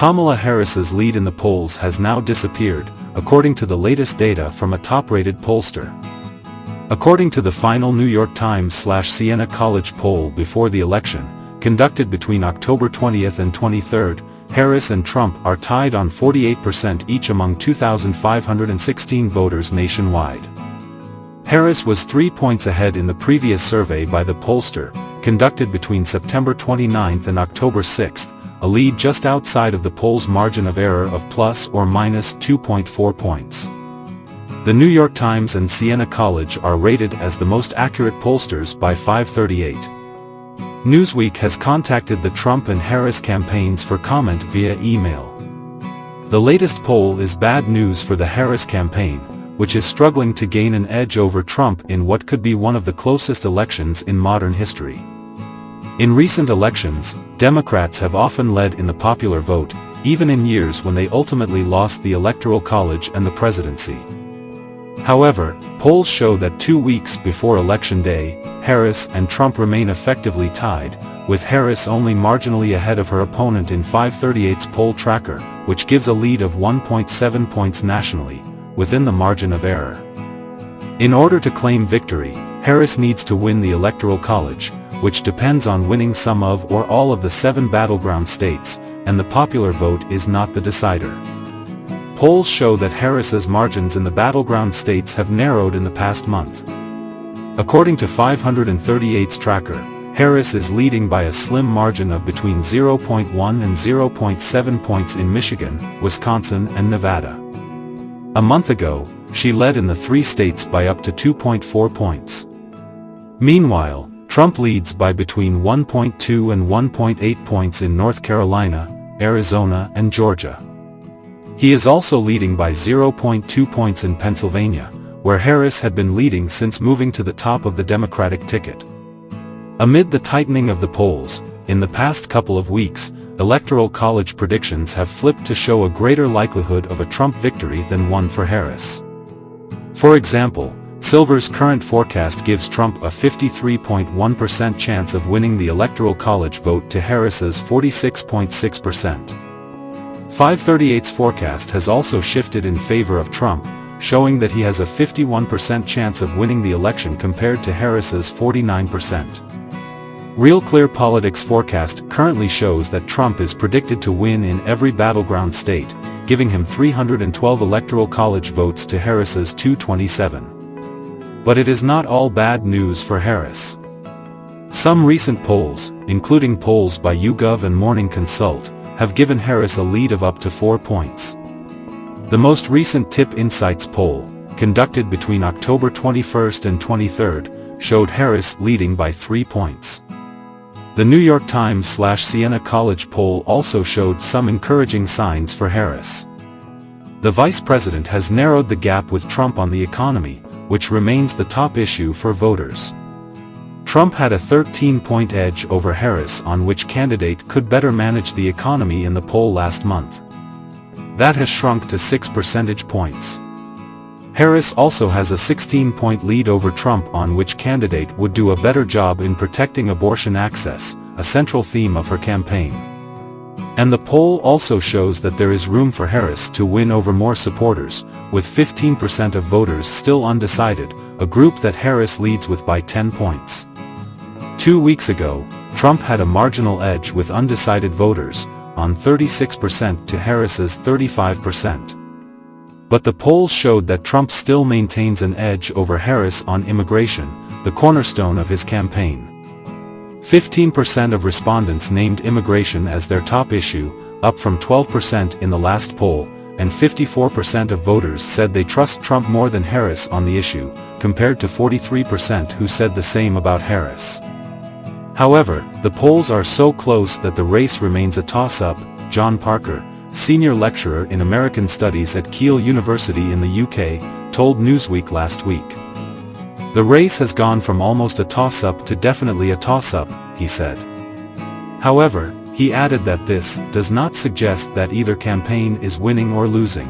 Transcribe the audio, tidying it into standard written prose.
Kamala Harris's lead in the polls has now disappeared, according to the latest data from a top-rated pollster. According to the final New York Times/Siena College poll before the election, conducted between October 20th and 23rd, Harris and Trump are tied on 48% each among 2,516 voters nationwide. Harris was 3 points ahead in the previous survey by the pollster, conducted between September 29th and October 6th, a lead just outside of the poll's margin of error of plus or minus 2.4 points. The New York Times and Siena College are rated as the most accurate pollsters by 538. Newsweek has contacted the Trump and Harris campaigns for comment via email. The latest poll is bad news for the Harris campaign, which is struggling to gain an edge over Trump in what could be one of the closest elections in modern history. In recent elections, Democrats have often led in the popular vote, even in years when they ultimately lost the Electoral College and the presidency. However, polls show that 2 weeks before Election Day, Harris and Trump remain effectively tied, with Harris only marginally ahead of her opponent in 538's poll tracker, which gives a lead of 1.7 points nationally, within the margin of error. In order to claim victory, Harris needs to win the Electoral College, which depends on winning some of or all of the 7 battleground states, and the popular vote is not the decider. Polls show that Harris's margins in the battleground states have narrowed in the past month. According to 538's tracker, Harris is leading by a slim margin of between 0.1 and 0.7 points in Michigan, Wisconsin and Nevada. A month ago, she led in the 3 states by up to 2.4 points. Meanwhile, Trump leads by between 1.2 and 1.8 points in North Carolina, Arizona and Georgia. He is also leading by 0.2 points in Pennsylvania, where Harris had been leading since moving to the top of the Democratic ticket. Amid the tightening of the polls, in the past couple of weeks, Electoral College predictions have flipped to show a greater likelihood of a Trump victory than one for Harris. For example, Silver's current forecast gives Trump a 53.1% chance of winning the Electoral College vote to Harris's 46.6%. 538's forecast has also shifted in favor of Trump, showing that he has a 51% chance of winning the election compared to Harris's 49%. Real Clear Politics' forecast currently shows that Trump is predicted to win in every battleground state, giving him 312 Electoral College votes to Harris's 227. But it is not all bad news for Harris. Some recent polls, including polls by YouGov and Morning Consult, have given Harris a lead of up to 4 points. The most recent Tip Insights poll, conducted between October 21st and 23rd, showed Harris leading by 3 points. The New York Times/Siena College poll also showed some encouraging signs for Harris. The vice president has narrowed the gap with Trump on the economy, which remains the top issue for voters. Trump had a 13-point edge over Harris on which candidate could better manage the economy in the poll last month. That has shrunk to 6 percentage points. Harris also has a 16-point lead over Trump on which candidate would do a better job in protecting abortion access, a central theme of her campaign. And the poll also shows that there is room for Harris to win over more supporters, with 15% of voters still undecided, a group that Harris leads with by 10 points. 2 weeks ago, Trump had a marginal edge with undecided voters, on 36% to Harris's 35%. But the polls showed that Trump still maintains an edge over Harris on immigration, the cornerstone of his campaign. 15% of respondents named immigration as their top issue, up from 12% in the last poll, and 54% of voters said they trust Trump more than Harris on the issue, compared to 43% who said the same about Harris. However, the polls are so close that the race remains a toss-up, John Parker, senior lecturer in American Studies at Keele University in the UK, told Newsweek last week. The race has gone from almost a toss-up to definitely a toss-up, he said. However, he added that this does not suggest that either campaign is winning or losing.